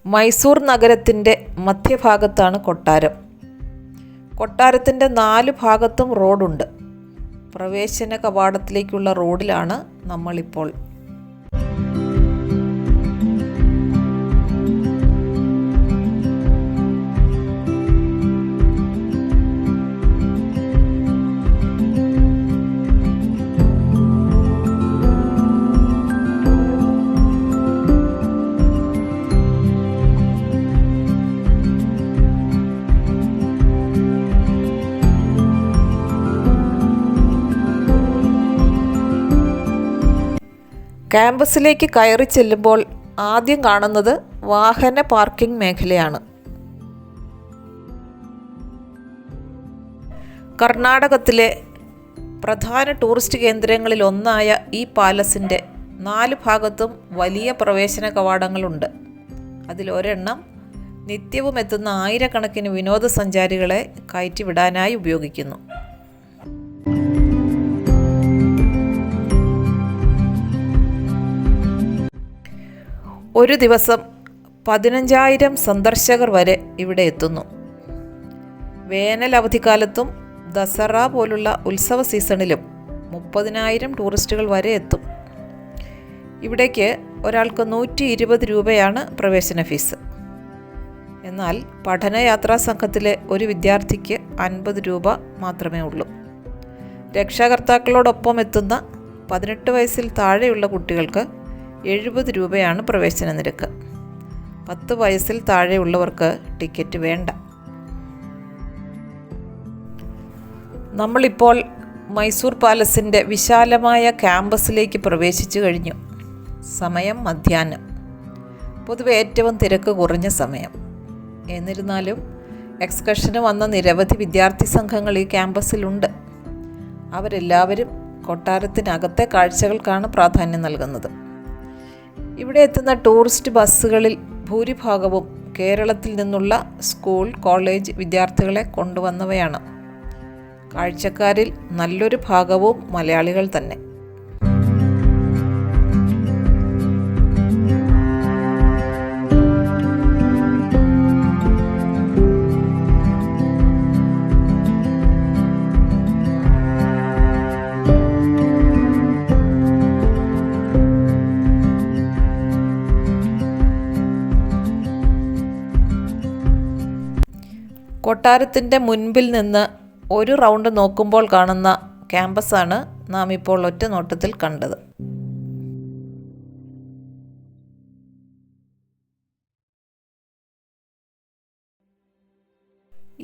മൈസൂർ നഗരത്തിൻ്റെ മധ്യഭാഗത്താണ് കൊട്ടാരം. കൊട്ടാരത്തിൻ്റെ 4 ഭാഗത്തും റോഡുണ്ട്. പ്രവേശന കവാടത്തിലേക്കുള്ള റോഡിലാണ് നമ്മളിപ്പോൾ. ക്യാമ്പസിലേക്ക് കയറി ചെല്ലുമ്പോൾ ആദ്യം കാണുന്നത് വാഹന പാർക്കിംഗ് മേഖലയാണ്. കർണാടകത്തിലെ പ്രധാന ടൂറിസ്റ്റ് കേന്ദ്രങ്ങളിൽ ഒന്നായ ഈ പാലസിൻ്റെ 4 ഭാഗത്തും വലിയ പ്രവേശന കവാടങ്ങളുണ്ട്. അതിലൊരെണ്ണം നിത്യവും എത്തുന്ന ആയിരക്കണക്കിന് വിനോദസഞ്ചാരികളെ കയറ്റിവിടാനായി ഉപയോഗിക്കുന്നു. ഒരു ദിവസം 15,000 സന്ദർശകർ വരെ ഇവിടെ എത്തുന്നു. വേനൽ അവധിക്കാലത്തും ദസറ പോലുള്ള ഉത്സവ സീസണിലും 30,000 ടൂറിസ്റ്റുകൾ വരെ എത്തും. ഇവിടേക്ക് ഒരാൾക്ക് 120 രൂപയാണ് പ്രവേശന ഫീസ്. എന്നാൽ പഠനയാത്രാ സംഘത്തിലെ ഒരു വിദ്യാർത്ഥിക്ക് 50 രൂപ മാത്രമേ ഉള്ളൂ. രക്ഷാകർത്താക്കളോടൊപ്പം എത്തുന്ന 18 വയസ്സിൽ താഴെയുള്ള കുട്ടികൾക്ക് 70 രൂപയാണ് പ്രവേശന നിരക്ക്. 10 വയസ്സിൽ താഴെയുള്ളവർക്ക് ടിക്കറ്റ് വേണ്ട. നമ്മളിപ്പോൾ മൈസൂർ പാലസിൻ്റെ വിശാലമായ ക്യാമ്പസിലേക്ക് പ്രവേശിച്ചു കഴിഞ്ഞു. സമയം മധ്യാഹ്നം. പൊതുവെ ഏറ്റവും തിരക്ക് കുറഞ്ഞ സമയം. എന്നിരുന്നാലും എക്സ്കർഷന് വന്ന നിരവധി വിദ്യാർത്ഥി സംഘങ്ങൾ ഈ ക്യാമ്പസിലുണ്ട്. അവരെല്ലാവരും കൊട്ടാരത്തിനകത്തെ കാഴ്ചകൾക്കാണ് പ്രാധാന്യം നൽകുന്നത്. ഇവിടെ എത്തുന്ന ടൂറിസ്റ്റ് ബസ്സുകളിൽ ഭൂരിഭാഗവും കേരളത്തിൽ നിന്നുള്ള സ്കൂൾ, കോളേജ് വിദ്യാർത്ഥികളെ കൊണ്ടുവന്നവയാണ്. കാഴ്ചക്കാരിൽ നല്ലൊരു ഭാഗവും മലയാളികൾ തന്നെ. കൊട്ടാരത്തിൻ്റെ മുൻപിൽ നിന്ന് ഒരു റൗണ്ട് നോക്കുമ്പോൾ കാണുന്ന ക്യാമ്പസാണ് നാം ഇപ്പോൾ ഒറ്റ നോട്ടത്തിൽ കണ്ടത്.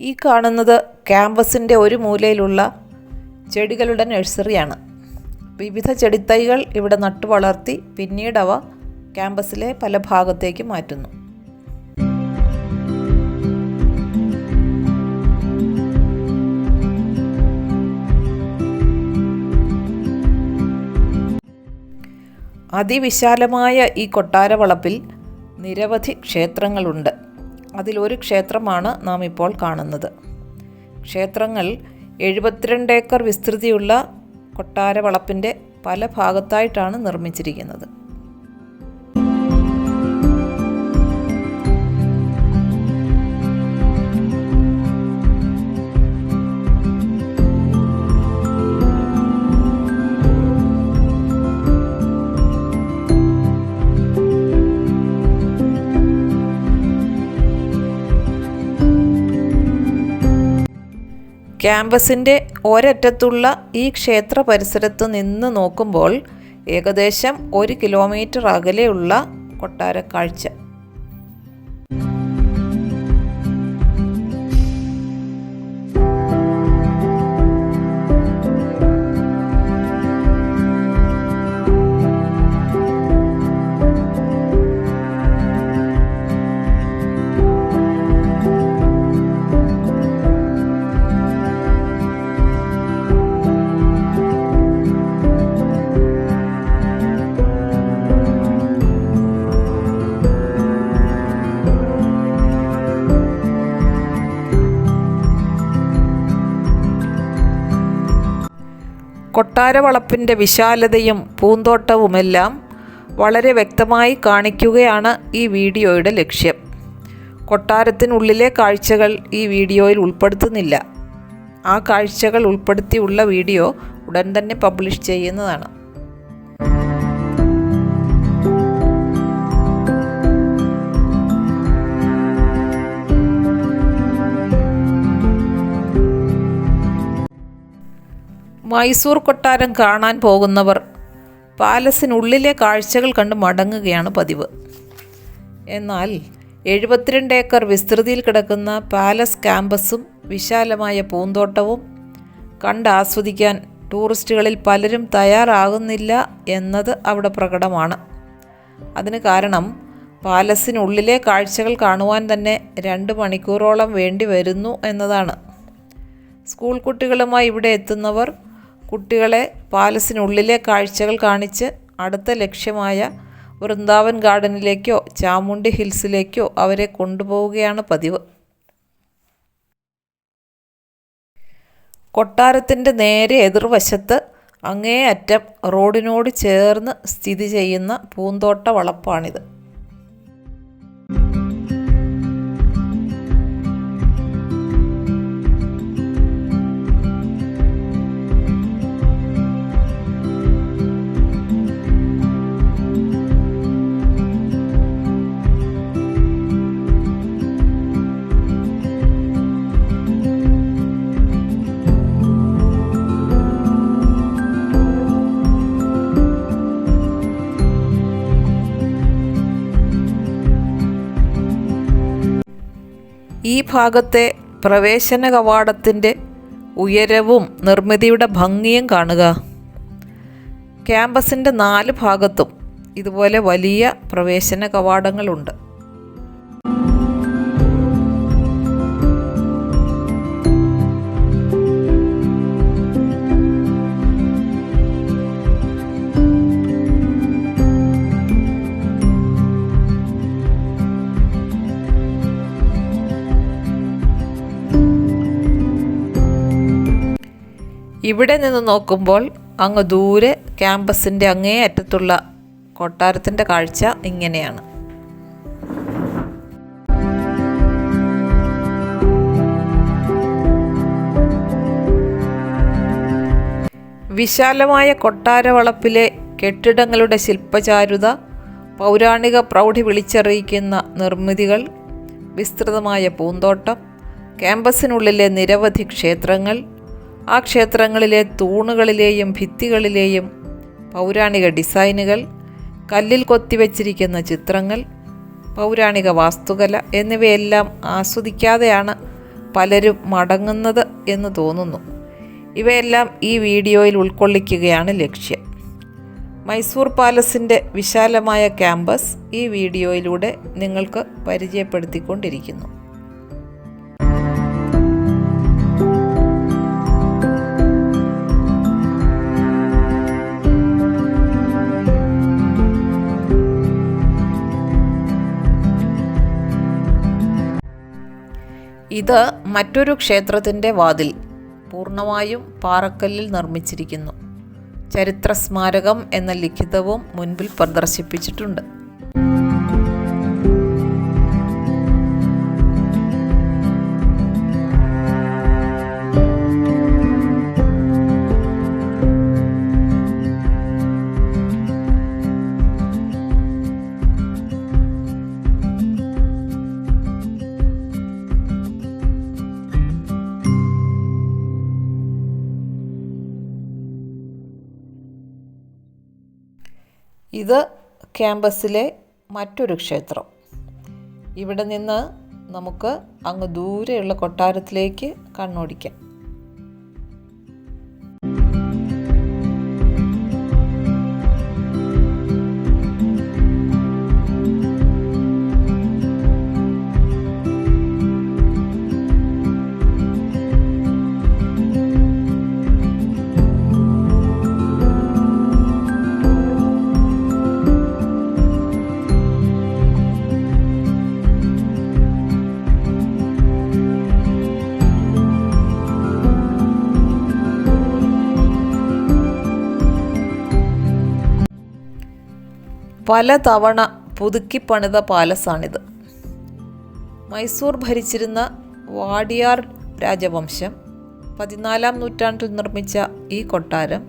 ഈ കാണുന്നത് ക്യാമ്പസിൻ്റെ ഒരു മൂലയിലുള്ള ചെടികളുടെ നഴ്സറിയാണ്. വിവിധ ചെടിത്തൈകൾ ഇവിടെ നട്ടുവളർത്തി പിന്നീട് അവ ക്യാമ്പസിലെ പല ഭാഗത്തേക്ക് മാറ്റുന്നു. അതിവിശാലമായ ഈ കൊട്ടാരവളപ്പിൽ നിരവധി ക്ഷേത്രങ്ങളുണ്ട്. അതിലൊരു ക്ഷേത്രമാണ് നാം ഇപ്പോൾ കാണുന്നത്. ക്ഷേത്രങ്ങൾ 72 ഏക്കർ വിസ്തൃതിയുള്ള കൊട്ടാരവളപ്പിൻ്റെ പല ഭാഗത്തായിട്ടാണ് നിർമ്മിച്ചിരിക്കുന്നത്. ക്യാമ്പസിൻ്റെ ഒരറ്റത്തുള്ള ഈ ക്ഷേത്ര പരിസരത്ത് നിന്ന് നോക്കുമ്പോൾ ഏകദേശം 1 കിലോമീറ്റർ അകലെയുള്ള കൊട്ടാരക്കാഴ്ച. കൊട്ടാരവളപ്പിൻ്റെ വിശാലതയും പൂന്തോട്ടവുമെല്ലാം വളരെ വ്യക്തമായി കാണിക്കുകയാണ് ഈ വീഡിയോയുടെ ലക്ഷ്യം. കൊട്ടാരത്തിനുള്ളിലെ കാഴ്ചകൾ ഈ വീഡിയോയിൽ ഉൾപ്പെടുത്തുന്നില്ല. ആ കാഴ്ചകൾ ഉൾപ്പെടുത്തിയുള്ള വീഡിയോ ഉടൻ തന്നെ പബ്ലിഷ് ചെയ്യുന്നതാണ്. മൈസൂർ കൊട്ടാരം കാണാൻ പോകുന്നവർ പാലസിനുള്ളിലെ കാഴ്ചകൾ കണ്ട് മടങ്ങുകയാണ് പതിവ്. എന്നാൽ 72 ഏക്കർ വിസ്തൃതിയിൽ കിടക്കുന്ന പാലസ് ക്യാമ്പസും വിശാലമായ പൂന്തോട്ടവും കണ്ടാസ്വദിക്കാൻ ടൂറിസ്റ്റുകളിൽ പലരും തയ്യാറാകുന്നില്ല എന്നത് അവിടെ പ്രകടമാണ്. അതിന് കാരണം പാലസിനുള്ളിലെ കാഴ്ചകൾ കാണുവാൻ തന്നെ 2 മണിക്കൂറോളം വേണ്ടി വരുന്നു എന്നതാണ്. സ്കൂൾ കുട്ടികളുമായി ഇവിടെ എത്തുന്നവർ കുട്ടികളെ പാലസിനുള്ളിലെ കാഴ്ചകൾ കാണിച്ച് അടുത്ത ലക്ഷ്യമായ വൃന്ദാവൻ ഗാർഡനിലേക്കോ ചാമുണ്ഡി ഹിൽസിലേക്കോ അവരെ കൊണ്ടുപോവുകയാണ് പതിവ്. കൊട്ടാരത്തിൻ്റെ നേരെ എതിർവശത്ത് അങ്ങേയറ്റം റോഡിനോട് ചേർന്ന് സ്ഥിതി ചെയ്യുന്ന പൂന്തോട്ട വളപ്പാണിത്. ഈ ഭാഗത്തെ പ്രവേശന കവാടത്തിൻ്റെ ഉയരവും നിർമ്മിതിയുടെ ഭംഗിയും കാണുക. ക്യാമ്പസിൻ്റെ 4 ഭാഗത്തും ഇതുപോലെ വലിയ പ്രവേശന കവാടങ്ങളുണ്ട്. ഇവിടെ നിന്ന് നോക്കുമ്പോൾ അങ്ങ് ദൂരെ ക്യാമ്പസിൻ്റെ അങ്ങേ അറ്റത്തുള്ള കൊട്ടാരത്തിൻ്റെ കാഴ്ച ഇങ്ങനെയാണ്. വിശാലമായ കൊട്ടാരവളപ്പിലെ കെട്ടിടങ്ങളുടെ ശില്പചാരുത, പൗരാണിക പ്രൗഢി വിളിച്ചറിയിക്കുന്ന നിർമ്മിതികൾ, വിസ്തൃതമായ പൂന്തോട്ടം, ക്യാമ്പസിനുള്ളിലെ നിരവധി ക്ഷേത്രങ്ങൾ, ആ ക്ഷേത്രങ്ങളിലെ തൂണുകളിലെയും ഭിത്തികളിലെയും പൗരാണിക ഡിസൈനുകൾ, കല്ലിൽ കൊത്തിവെച്ചിരിക്കുന്ന ചിത്രങ്ങൾ, പൗരാണിക വാസ്തുകല എന്നിവയെല്ലാം ആസ്വദിക്കാതെയാണ് പലരും മടങ്ങുന്നത് എന്ന് തോന്നുന്നു. ഇവയെല്ലാം ഈ വീഡിയോയിൽ ഉൾക്കൊള്ളിക്കുകയാണ് ലക്ഷ്യം. മൈസൂർ പാലസിൻ്റെ വിശാലമായ ക്യാമ്പസ് ഈ വീഡിയോയിലൂടെ നിങ്ങൾക്ക് പരിചയപ്പെടുത്തിക്കൊണ്ടിരിക്കുന്നു. ഇത് മറ്റൊരു ക്ഷേത്രത്തിൻ്റെ വാതിൽ, പൂർണ്ണമായും പാറക്കല്ലിൽ നിർമ്മിച്ചിരിക്കുന്നു. ചരിത്ര സ്മാരകം എന്ന ലിഖിതവും മുൻപിൽ പ്രദർശിപ്പിച്ചിട്ടുണ്ട്. ഇത് ക്യാമ്പസിലെ മറ്റൊരു ക്ഷേത്രം. ഇവിടെ നിന്ന് നമുക്ക് അങ്ങ് ദൂരെയുള്ള കൊട്ടാരത്തിലേക്ക് കണ്ണോടിക്കാം. പല തവണ പുതുക്കിപ്പണിത പാലസാണിത്. മൈസൂർ ഭരിച്ചിരുന്ന വാഡിയാർ രാജവംശം 14-ാം നൂറ്റാണ്ടിൽ നിർമ്മിച്ച ഈ കൊട്ടാരം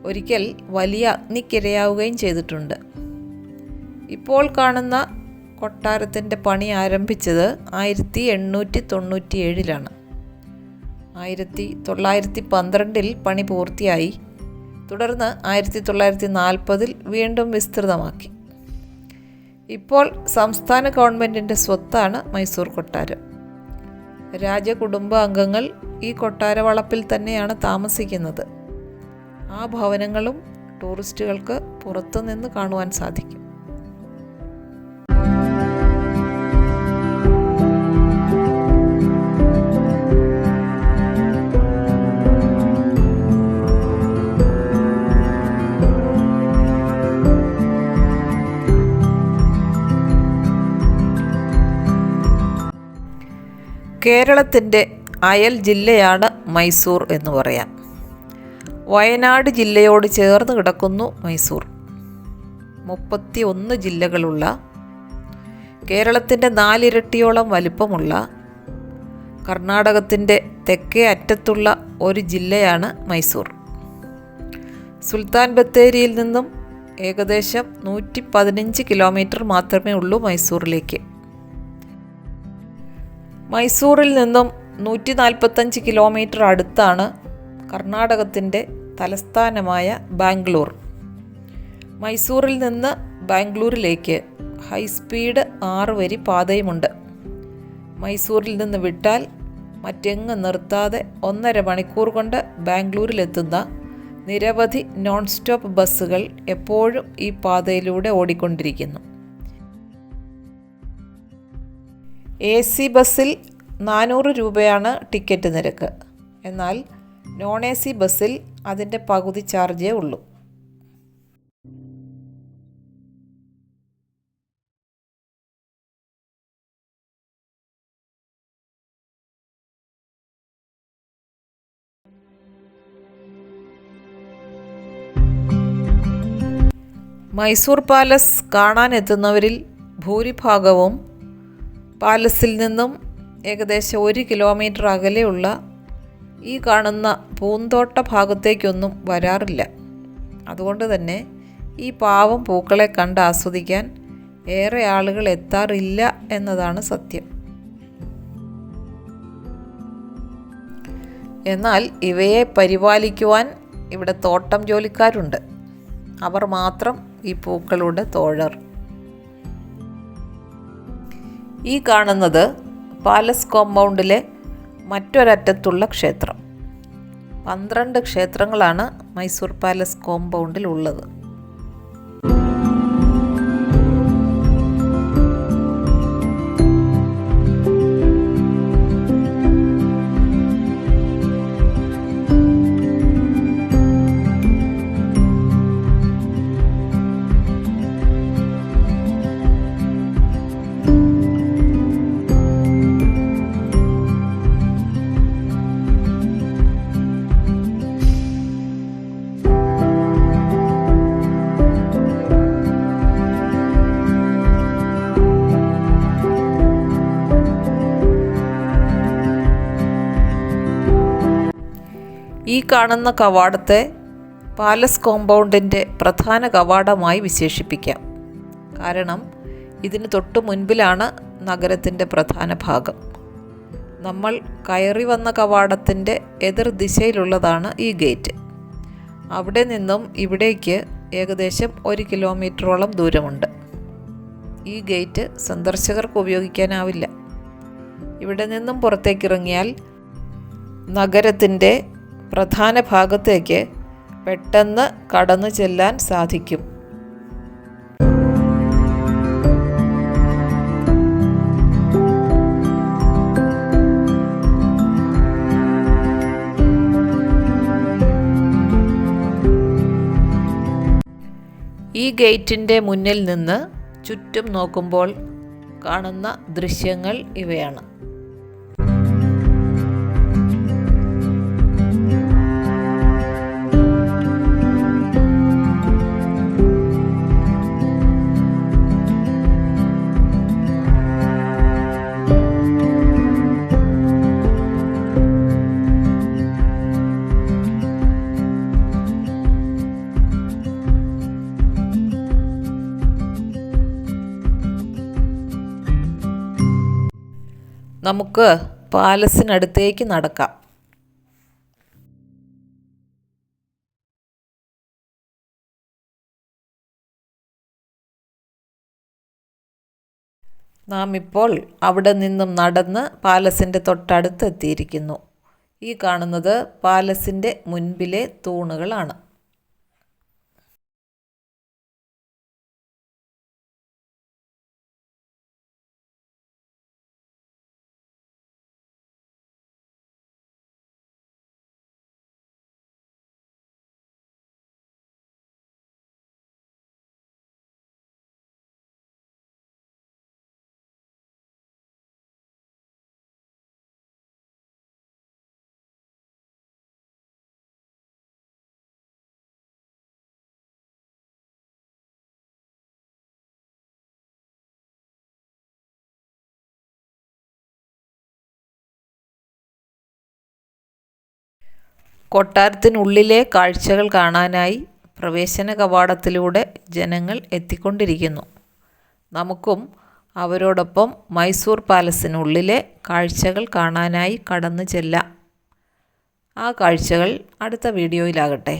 ഒരിക്കൽ വലിയ അഗ്നിക്കിരയാവുകയും ചെയ്തിട്ടുണ്ട്. ഇപ്പോൾ കാണുന്ന കൊട്ടാരത്തിൻ്റെ പണി ആരംഭിച്ചത് 1897-ലാണ്. 1912-ൽ പണി പൂർത്തിയായി. തുടർന്ന് 1940-ൽ വീണ്ടും വിസ്തൃതമാക്കി. ഇപ്പോൾ സംസ്ഥാന ഗവൺമെൻറ്റിൻ്റെ സ്വത്താണ് മൈസൂർ കൊട്ടാരം. രാജകുടുംബ അംഗങ്ങൾ ഈ കൊട്ടാര വളപ്പിൽ തന്നെയാണ് താമസിക്കുന്നത്. ആ ഭവനങ്ങളും ടൂറിസ്റ്റുകൾക്ക് പുറത്തുനിന്ന് കാണുവാൻ സാധിക്കും. കേരളത്തിൻ്റെ അയൽ ജില്ലയാണ് മൈസൂർ എന്ന് പറയാം. വയനാട് ജില്ലയോട് ചേർന്ന് കിടക്കുന്നു മൈസൂർ. 31 ജില്ലകളുള്ള, കേരളത്തിൻ്റെ 4 ഇരട്ടിയോളം വലിപ്പമുള്ള, കർണാടകത്തിൻ്റെ തെക്കേ അറ്റത്തുള്ള ഒരു ജില്ലയാണ് മൈസൂർ. സുൽത്താൻ ബത്തേരിയിൽ നിന്നും ഏകദേശം 115 കിലോമീറ്റർ മാത്രമേ ഉള്ളൂ മൈസൂറിലേക്ക്. മൈസൂറിൽ നിന്നും 145 കിലോമീറ്റർ അടുത്താണ് കർണാടകത്തിൻ്റെ തലസ്ഥാനമായ ബാംഗ്ലൂർ. മൈസൂറിൽ നിന്ന് ബാംഗ്ലൂരിലേക്ക് ഹൈസ്പീഡ് 6 വരി പാതയുമുണ്ട്. മൈസൂരിൽ നിന്ന് വിട്ടാൽ മറ്റെങ്ങും നിർത്താതെ 1.5 മണിക്കൂർ കൊണ്ട് ബാംഗ്ലൂരിലെത്തുന്ന നിരവധി നോൺ സ്റ്റോപ്പ് ബസ്സുകൾ എപ്പോഴും ഈ പാതയിലൂടെ ഓടിക്കൊണ്ടിരിക്കുന്നു. AC ബസ്സിൽ 400 രൂപയാണ് ടിക്കറ്റ് നിരക്ക്. എന്നാൽ നോൺ AC ബസ്സിൽ അതിൻ്റെ പകുതി ചാർജേ ഉള്ളൂ. മൈസൂർ പാലസ് കാണാനെത്തുന്നവരിൽ ഭൂരിഭാഗവും പാലസിൽ നിന്നും ഏകദേശം 1 കിലോമീറ്റർ അകലെയുള്ള ഈ കാണുന്ന പൂന്തോട്ട ഭാഗത്തേക്കൊന്നും വരാറില്ല. അതുകൊണ്ട് തന്നെ ഈ പാവം പൂക്കളെ കണ്ട് ആസ്വദിക്കാൻ ഏറെ ആളുകൾ എത്താറില്ല എന്നതാണ് സത്യം. എന്നാൽ ഇവയെ പരിപാലിക്കുവാൻ ഇവിടെ തോട്ടം ജോലിക്കാരുണ്ട്. അവർ മാത്രം ഈ പൂക്കളുടെ തോഴർ. ഈ കാണുന്നത് പാലസ് കോമ്പൗണ്ടിലെ മറ്റൊരറ്റത്തുള്ള ക്ഷേത്രം. 12 ക്ഷേത്രങ്ങളാണ് മൈസൂർ പാലസ് കോമ്പൗണ്ടിൽ ഉള്ളത്. ഈ കാണുന്ന കവാടത്തെ പാലസ് കോമ്പൗണ്ടിൻ്റെ പ്രധാന കവാടമായി വിശേഷിപ്പിക്കാം. കാരണം ഇതിന് തൊട്ടു മുൻപിലാണ് നഗരത്തിൻ്റെ പ്രധാന ഭാഗം. നമ്മൾ കയറി വന്ന കവാടത്തിൻ്റെ എതിർ ദിശയിലുള്ളതാണ് ഈ ഗേറ്റ്. അവിടെ നിന്നും ഇവിടേക്ക് ഏകദേശം 1 കിലോമീറ്ററോളം ദൂരമുണ്ട്. ഈ ഗേറ്റ് സന്ദർശകർക്ക് ഉപയോഗിക്കാനാവില്ല. ഇവിടെ നിന്നും പുറത്തേക്കിറങ്ങിയാൽ നഗരത്തിൻ്റെ പ്രധാന ഭാഗത്തേക്ക് പെട്ടെന്ന് കടന്നു ചെല്ലാൻ സാധിക്കും. ഈ ഗേറ്റിൻ്റെ മുന്നിൽ നിന്ന് ചുറ്റും നോക്കുമ്പോൾ കാണുന്ന ദൃശ്യങ്ങൾ ഇവയാണ്. നമുക്ക് പാലസിനടുത്തേക്ക് നടക്കാം. നാം ഇപ്പോൾ അവിടെ നിന്നും നടന്ന് പാലസിൻ്റെ തൊട്ടടുത്ത് എത്തിയിരിക്കുന്നു. ഈ കാണുന്നത് പാലസിൻ്റെ മുൻപിലെ തൂണുകളാണ്. കൊട്ടാരത്തിനുള്ളിലെ കാഴ്ചകൾ കാണാനായി പ്രവേശന കവാടത്തിലൂടെ ജനങ്ങൾ എത്തിക്കൊണ്ടിരിക്കുന്നു. നമുക്കും അവരോടൊപ്പം മൈസൂർ പാലസിനുള്ളിലെ കാഴ്ചകൾ കാണാനായി കടന്നു ചെല്ലാം. ആ കാഴ്ചകൾ അടുത്ത വീഡിയോയിലാകട്ടെ.